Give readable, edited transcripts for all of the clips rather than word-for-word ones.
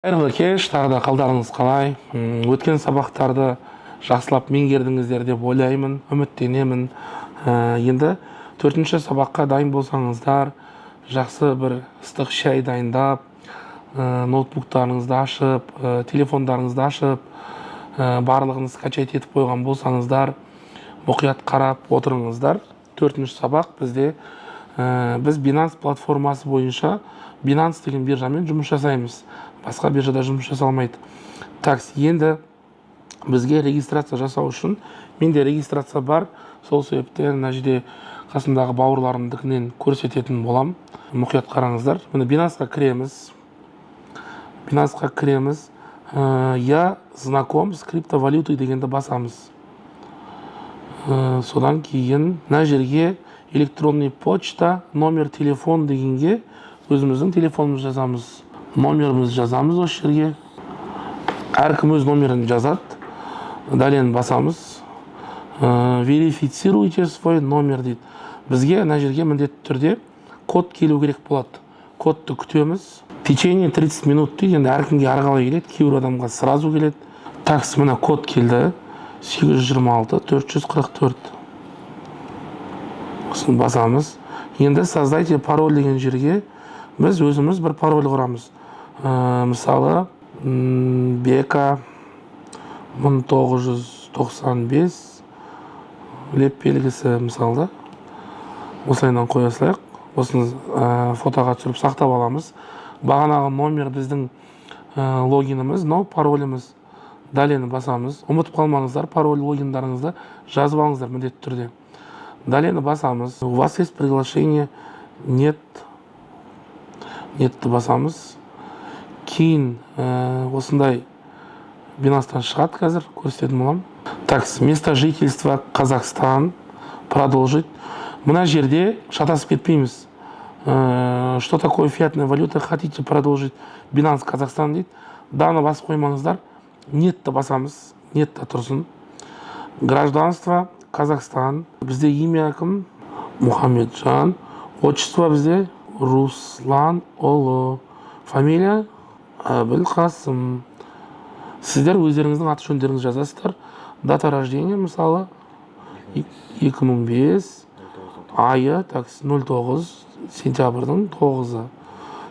Қайырлы кеш, тағы да қалдарыңыз қалай? Өткен сабақтарды жақсылап меңгердіңіздер деп ойлаймын, үміттенемін. Енді 4-ші сабаққа дайын болсаңыздар, жақсы бір ыстық шай дайындап, ноутбуктарыңызды ашып, телефондарыңызды ашып, барлығын скачать етіп қойған болсаңыздар, мұқият қарап отырыңыздар. 4-ші сабақ бізде біз Binance платформасы бойынша Binance деген биржамен жұмыс жасаймыз. Басқа биржада жұмыс жасалмайды. Так, енді бізге регистрация жасау үшін менде регистрация бар. Сол себептен мына жерде қасымдағы бауырларымдікінен көрсететін болам. Мұқият қараңыздар. Міне Binance-қа кіреміз. Binance-қа кіреміз. Я знаком с криптовалютой дегенді басамыз. Содан кейін мына жерге электронный почта, номер телефон дегенге өзіміздің телефонымыз жазамыз. Номерімізді жазамыз осы жерге. Әркім өз номерін жазады. Дәлен басамыз. Верифицируйте свой номер дейді. Бізге мына жерге міндетті түрде код келу керек болады. Кодты күтеміз. В течение 30 минут дейді. Енді әркімге әрқалай келеді. Кейбір адамға сразу келеді. Такс, мына код келді. 826 444. Осыны басамыз. Енді создайте пароль деген жерге біз өзіміз бір пароль құрамыз. Мысалы, Бека 1995 леп белгісі мысалда. Осылайынан қоя салайық. Осыны фотоға түсіріп сақтап аламыз. Бағанағы номер біздің логиніміз, пароліміз. Дәлені басамыз. Ұмытып қалмаңыздар, пароль логиндарыңызды жазып алыңыздар міндетті түрде. Дәлені басамыз. У вас есть приглашение? Нет. Нетті басамыз. Кейін осындай Binance-тан шығады қазір, көрсететін болам. Так, место жительства Казахстан. Продолжить. Мына жерде шатасып кетпейміз. Что такое фиатная валюта? Хотите продолжить Binance Казахстан дейді. Даны басып қоймаңыздар. Нетті басамыз. Нетті тұрсын. Гражданство Казахстан. Бізде имя кім? Мұхамеджан. Отчество бізде Руслан Олы. Фамилия Әбілқасым. Сіздер өздеріңіздің аты жөндеріңізді жазасыздар. Дата рождения мысалы 2005 айы 09 сентябрьдің 9-ы.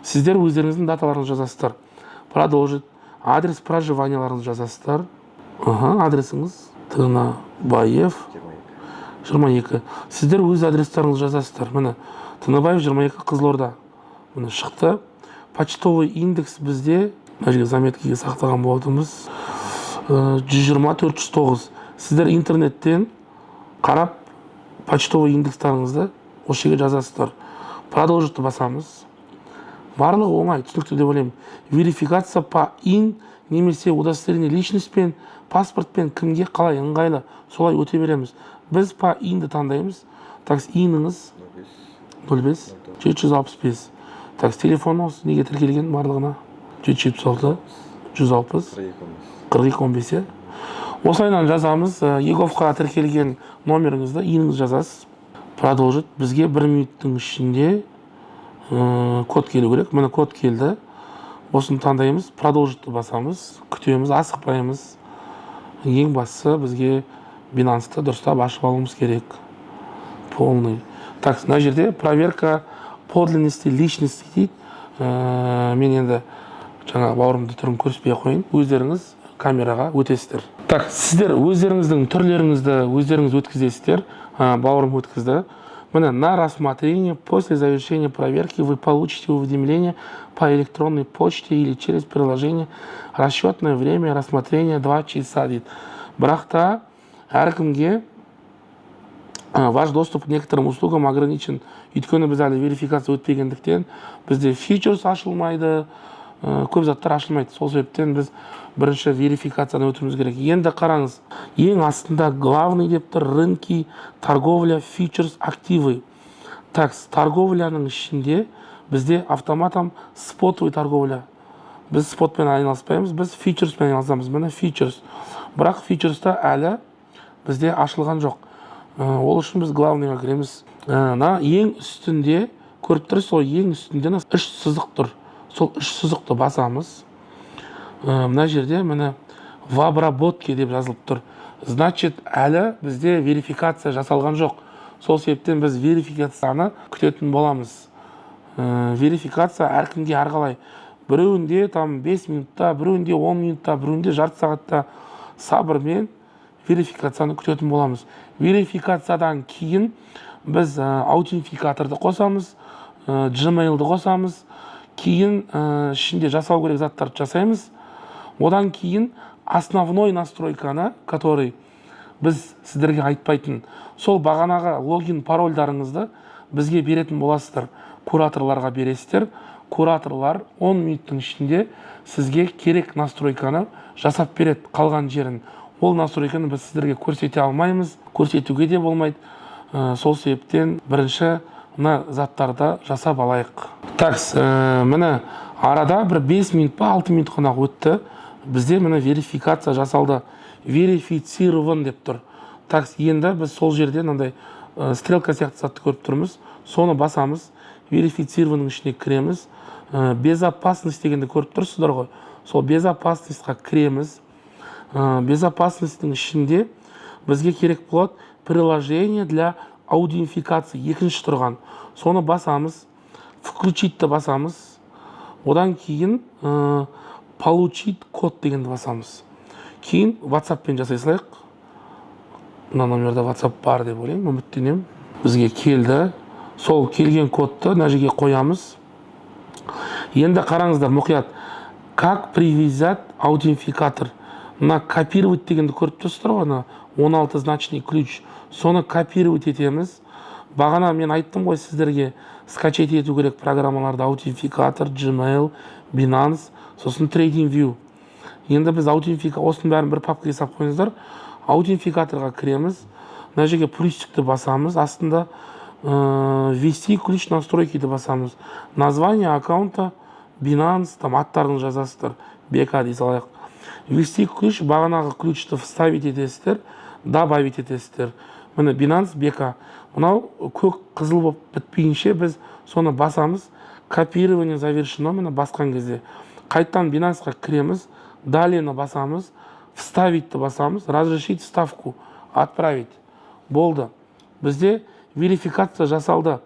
Сіздер өздеріңіздің даталарыңызды жазасыздар. Продолжить. Адрес проживанияларыңызды жазасыздар. Адресіңіз Тынабаев 22. Сіздер өз адрестеріңізді жазасыздар. Міне Тынабаев 22 Қызылорда. Міне шықты. Почтовый индекс бізде заметкеге сақтаған болатымыз 120-409. Сіздер интернеттен қарап почтовый индекстарыңызды осы жерге жазасыздар. Продолжитті басамыз. Барлығы оңай, түсінікті деп ойлаймын. Верификация по ин немесе удостоверение личностьпен, паспортпен кімге қалай ыңғайлы солай өте береміз. Біз по инді таңдаймыз. Так, иніңіз 05 765. Так, телефон осы неге тіркелген барлығына? 776 160 4215. Осылайынан жазамыз. Еговқа тіркелген номеріңізді, иніңіз жазасыз. Продолжить. Бізге 1 минуттың ішінде код келу керек. Міне код келді. Осыны таңдаймыз. Продолжитті басамыз. Күтеміз, асықпаймыз. Ең бастысы бізге Binance-ты дұрыстап ашып алуымыз керек. Полный. Так, мына жерде проверка подлинности личности дейді. Мен енді жаңа бауырымды түрін көрсетпей қойын. Өздеріңіз камераға өтесіздер. Так, сіздер өздеріңіздің түрлеріңізді өздеріңіз өткізесіздер. Бауырым өткізді. Міне, на рассмотрение после завершения проверки вы получите уведомление по электронной почте или через приложение. Расчетное время рассмотрения 2 часа дейді. Бірақ та әркімге ваш доступ к некоторым услугам ограничен. Өйткені біз әлі верификация өтпегендіктен бізде фьючерс ашылмайды, көп заттар ашылмайды. Сол себептен біз бірінші верификацияны өтуіміз керек. Енді қараңыз, ең астында главный деп тұр, рынки, торговля, фьючерс, активы. Так, торговляның ішінде бізде автоматом спотовый торговля. Біз спотпен айналыспаймыз, біз фьючерспен айналысамыз. Міне фьючерс. Бірақ фьючерста әлі бізде ашылған жоқ. Ол үшін біз главныйға кіреміз. Ең үстінде көріп тұрсыз, сол ең үстінде үш сызық тұр. Сол үш сызықты басамыз. мына жерде міне в обработке деп жазылып тұр. Значит, әлі бізде верификация жасалған жоқ. Сол себептен біз верификацияны күтетін боламыз. Верификация әркімге әрқалай. Біреуінде там 5 минутта, біреуінде 10 минутта, біреуінде жарты сағатта сабырмен верификацияны күтетін боламыз. Верификациядан кейін біз аутентификаторды қосамыз, Gmail'ды қосамыз, кейін ішінде жасау керек заттарды жасаймыз. Одан кейін основной настройканы, который біз сіздерге айтпайтын, сол бағанағы логин парольдарыңызды бізге беретін боласыздар. Кураторларға бересіздер. Кураторлар 10 минуттың ішінде сізге керек настройканы жасап береді. Қалған жерін. Ол настройканы біз сіздерге көрсете алмаймыз, көрсетуге де болмайды. Сол себептен бірінші мына заттарды жасап алайық. Такс, міне арада бір 5 минут па 6 минут қана өтті. Бізде міне верификация жасалды. Верифицирован деп тұр. Такс, енді біз сол жерде мынандай стрелка сияқты затты көріп тұрмыз. Соны басамыз. Верифицированның ішіне кіреміз. Безопасность дегенді көріп тұрсыздар ғой. Сол безопасностьқа кіреміз. Безопасностьтың ішінде бізге керек болады приложение для аутентификации екінші тұрған. Соны басамыз. Включитті басамыз. Одан кейін получить код дегенді басамыз. Кейін WhatsApp-пен жасай салайық. Мына номерде WhatsApp бар деп ойлаймын, үміттенемін. Бізге келді. Сол келген кодты мына жерге қоямыз. Енді қараңыздар мұқият. Как привязать аутентификатор? Мына копировать дегенді көріп тұрсыздар ғой, 16 значный ключ. Соны копировать етеміз. Бағана мен айттым ғой сіздерге, скачать ету керек программаларды: аутентификатор, Gmail, Binance, сосын TradingView. Енді біз осының бәрін бір папкаға сап қойыңыздар. Аутентификаторға кіреміз. Мына жерге плюсикті басамыз. Астында ввести ключ настройкиді басамыз. Название аккаунта Binance, там аттарын жазасыздар. BK дей салайық. Ввести ключ, бағанағы ключті вставить етесіздер, добавить етесіздер. Міне Binance, BK. Мынау көк қызыл болып бітпейінше біз соны басамыз. Копирование завершено, міне басқан кезде. Қайттан Binanceға кіреміз. Далее басамыз. Вставить басамыз. Разрешить вставку. Отправить. Болды. Бізде верификация жасалды.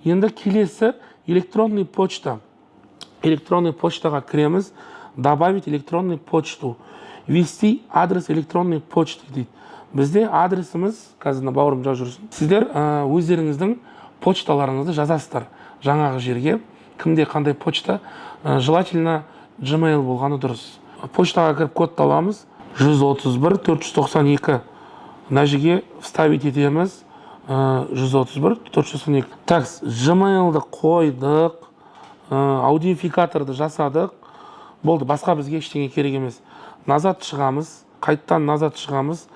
Енді келесі электронный почта. Электронный почтаға кіреміз. Добавить электронный почту. Ввести адрес электронной почты дейді. Бізде адресіміз, қазір бауырым жазып жүрсін. Сіздер өздеріңіздің почталарыңызды жазасыздар. Жаңағы жерге кімде қандай почта, желательно Gmail болғаны дұрыс. Почтаға кіріп кодты аламыз. 131 492. Мына жерге вставить етеміз. 131 492. Так, Gmail'ды қойдық. Аутентификаторды жасадық. Болды, басқа бізге ештеңе керек емес. Назад шығамыз. Қайттан назад шығамыз.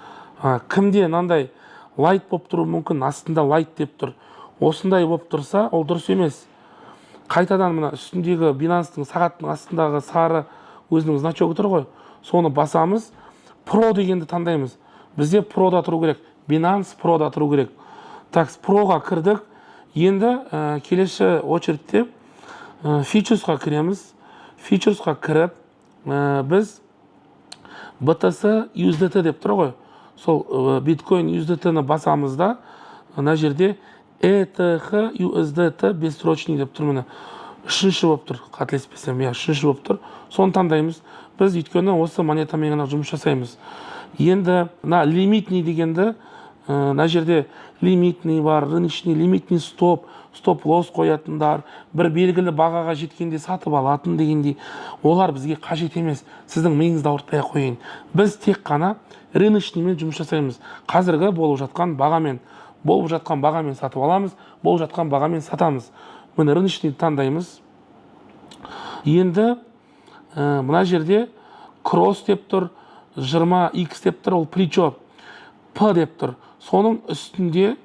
Кімде мынандай лайт болып тұруы мүмкін, астында лайт деп тұр. Осындай болып тұрса, ол дұрыс емес. Қайтадан мына үстіндегі Binance'тың сағаттың астындағы сары өзінің значогы тұр ғой. Соны басамыз. Pro дегенді таңдаймыз. Бізде Pro'да тұру керек. Binance Pro'да тұру керек. Так, Pro'ға кірдік. Енді келесі очередте Features'қа кіреміз. Features'қа кіріп, біз BTC USDT деп тұр ғой. Сол Bitcoin USDT-ні басамыз да, мына жерде ETH USDT бессрочный деп тұр. Міне үшінші болып тұр. Қателеспесем, үшінші болып тұр. Соны таңдаймыз. Біз өйткені осы монетамен ғана жұмыс жасаймыз. Енді мына лимитный дегенді, мына жерде лимитный бар, рыночный, лимитный стоп-лосс қоятындар, бір белгілі бағаға жеткенде сатып алатын дегендей, олар бізге қажет емес. Сіздің миыңызды ауыртпай қойын. Біз тек қана рыночныймен жұмыс жасаймыз. Қазіргі болып жатқан бағамен сатып аламыз, болып жатқан бағамен сатамыз. Міне рыночный таңдаймыз. Енді мына жерде кросс деп тұр, 20x деп тұр, ол плечо, P деп тұр. Соның үстінде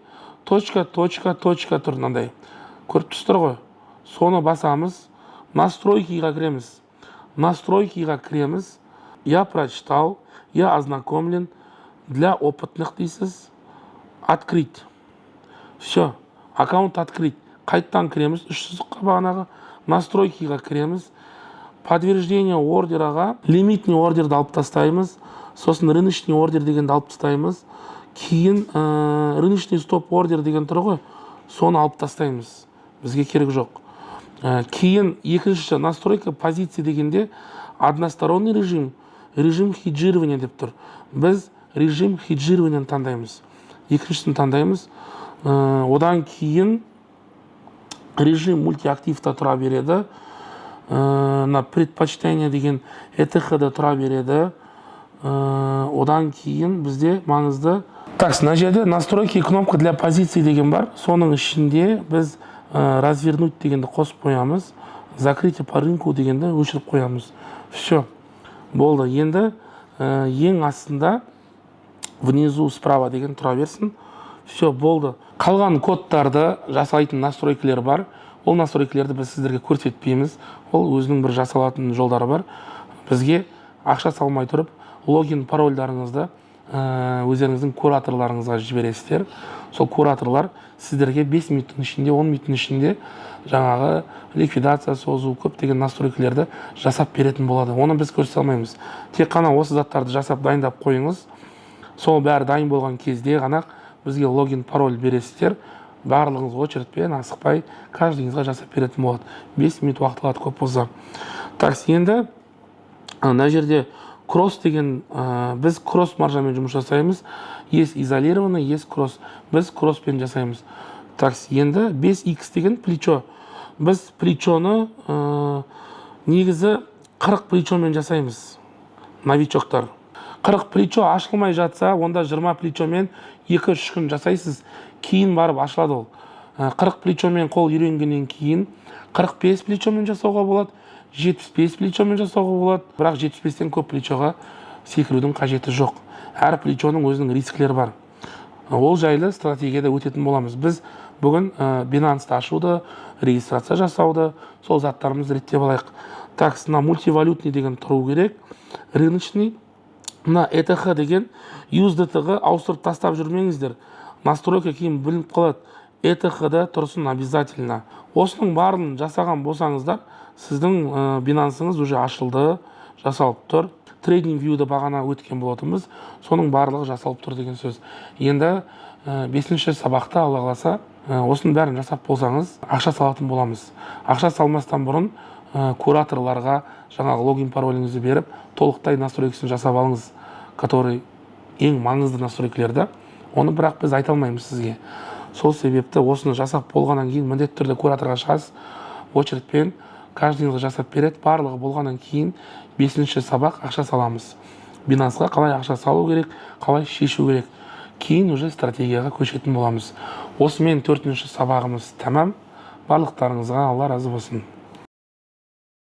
точка тұр, мынандай. Көріп тұрсыздар ғой. Соны басамыз. Настройкиға кіреміз. Настройкиға кіреміз. Я прочитал, я ознакомлен, для опытных дейсіз. Открыть. Все. Аккаунт открыть. Қайттан кіреміз. Үш сызыққа бағанағы. Настройкиға кіреміз. подтверждение ордераға лимитный ордерді алып тастаймыз, сосын рыночный ордер дегенді алып тастаймыз, кейін рыночный стоп ордер деген тұр ғой, соны алып тастаймыз, бізге керек жоқ. Кейін екінші настройка позиции дегенде односторонний режим, режим хеджирования деп тұр. Біз режим хеджирования таңдаймыз. Екіншісін таңдаймыз. Одан кейін режим мультиактивта тұра береді. На предпочтение деген ETH-да тұра береді. Одан кейін бізде маңызды. Так, мына жерде настройки кнопка для позиции деген бар. Соның ішінде біз развернуть дегенді қосып қоямыз. Закрытие по рынку дегенді өшіріп қоямыз. Все. Болды. Енді ең астында внизу справа деген тұра берсін. Все, болды. Қалған кодтарды жасайтын настройкілер бар. Ол настройкілерді біз сіздерге көрсетпейміз. Ол өзінің бір жасалатын жолдары бар. Бізге ақша салмай тұрып, логин парольдарыңызды өздеріңіздің кураторларыңызға жібересіздер. Сол кураторлар сіздерге 5 минуттың ішінде, 10 минуттың ішінде жаңағы ликвидация, созу, көптеген настройкілерді жасап беретін болады. Оны біз көрсете алмаймыз. Тек қана осы заттарды жасап дайындап қойыңыз. Сол бәрі дайын болған кезде ғана бізге логин пароль бересіздер. Барлығыңыз очередьпен асықпай каждыйыңызға жасап беретін болады. 5 минут уақыт алады көп болса. Так, енді мына жерде кросс деген, біз кросс маржамен жұмыс жасаймыз. Есть изолированный, есть кросс. Біз кросспен жасаймыз. Так, енді 5x деген плечо. Біз плечоны негізі 40 плечомен жасаймыз. Новичоктар. 40 плечо ашылмай жатса, онда 20 плечомен 2-3 күн жасайсыз. Кейін барып ашылады ол. 40 плечомен қол үйренгеннен кейін 45 плечомен жасауға болады, 75 плечомен жасауға болады. Бірақ 75-тен көп плечоға секірудің қажеті жоқ. Әр плечоның өзінің рискілері бар. Ол жайлы стратегияда өтетін боламыз. Біз бүгін Binance-ты ашуды, регистрация жасауды, сол заттарымызды реттеп алайық. Так, мына мультивалютный деген тұру керек. Рыночный. Мына ETH деген USDT-ға ауыстырып тастап жүрмеңіздер. Настройка кейін білініп қалады. ETH-да тұрсын обязательно. Осының барын жасаған болсаңыздар, сіздің Binance-ыңыз уже ашылды, жасалып тұр. Trading View-да бағана өткен болатынбыз. Соның барлығы жасалып тұр деген сөз. Енді 5-ші сабақта Алла қаласа, осының бәрін жасап болсаңыз, ақша салатын боламыз. Ақша салмастан бұрын кураторларға жаңағы логин пароліңізді беріп, толықтай настройкасын жасап алыңыз, который ең маңызды настройкалерді. Оны бірақ біз айта алмаймыз сізге. Сол себепті осыны жасап болғаннан кейін міндетті түрде кураторға шығасыз, очередьпен каждыйыңызға жасап береді. Барлығы болғаннан кейін 5-ші сабақ ақша саламыз. Binance-ға қалай ақша салу керек, қалай шешу керек. Кейін уже стратегияға көшетін боламыз. Осымен 4-ші сабағымыз тәмам. Барлықтарыңызға Алла разы болсын.